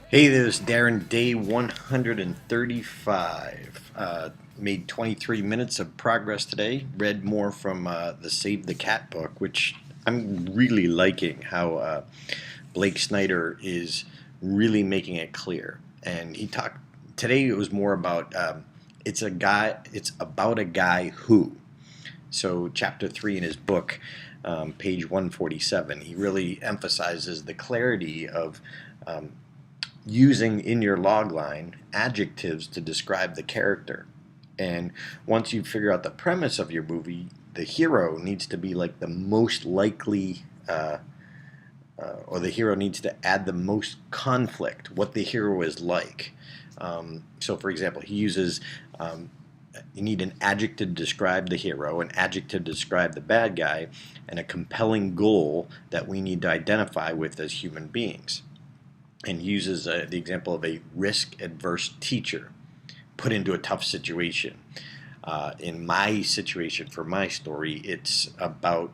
Hey, there's Darren, day 135. Made 23 minutes of progress today. Read more from the Save the Cat book, which I'm really liking how Blake Snyder is really making it clear. And he talked today. It was more about it's about a guy who. So chapter 3 in his book, page 147, he really emphasizes the clarity of using in your logline adjectives to describe the character. And once you figure out the premise of your movie, the hero needs to be like the most likely, or the hero needs to add the most conflict, what the hero is like. So, for example, he uses, you need an adjective to describe the hero, an adjective to describe the bad guy, and a compelling goal that we need to identify with as human beings. And uses the example of a risk-adverse teacher put into a tough situation. In my situation, for my story, it's about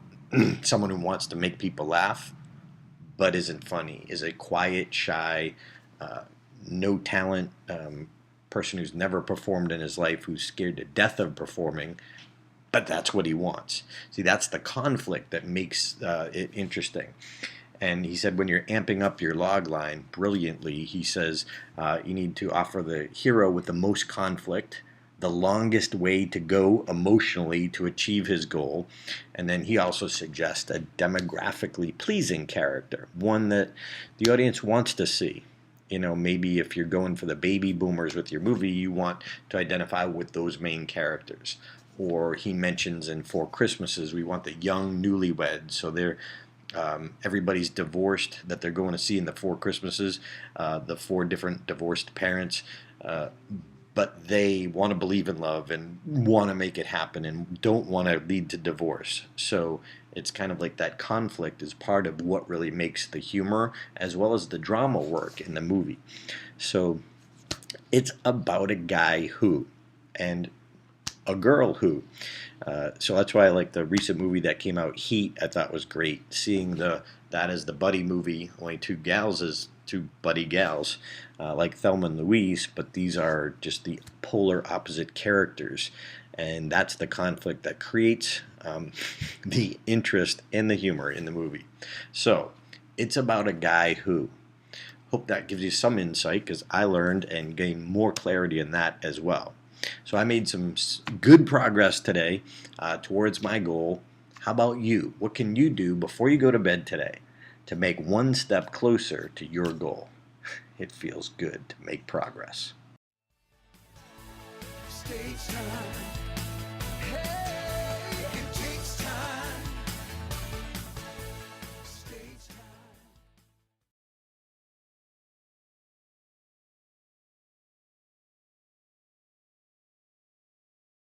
someone who wants to make people laugh but isn't funny, is a quiet, shy, no talent person who's never performed in his life, who's scared to death of performing, but that's what he wants. See, that's the conflict that makes it interesting. And he said when you're amping up your log line brilliantly, he says you need to offer the hero with the most conflict, the longest way to go emotionally to achieve his goal. And then he also suggests a demographically pleasing character, one that the audience wants to see. You know, maybe if you're going for the baby boomers with your movie, you want to identify with those main characters. Or he mentions in Four Christmases, we want the young newlyweds, so they're everybody's divorced that they're going to see in the Four Christmases, the four different divorced parents, but they want to believe in love and want to make it happen and don't want to lead to divorce. So it's kind of like that conflict is part of what really makes the humor as well as the drama work in the movie. So it's about a guy who and a girl who. So that's why I like the recent movie that came out, Heat. I thought was great. Seeing that as the buddy movie, only two buddy gals, like Thelma and Louise, but these are just the polar opposite characters, and that's the conflict that creates the interest and the humor in the movie. So it's about a guy who. Hope that gives you some insight, because I learned and gained more clarity in that as well. So I made some good progress today towards my goal. How about you? What can you do before you go to bed today to make one step closer to your goal? It feels good to make progress. Stage time. Hey.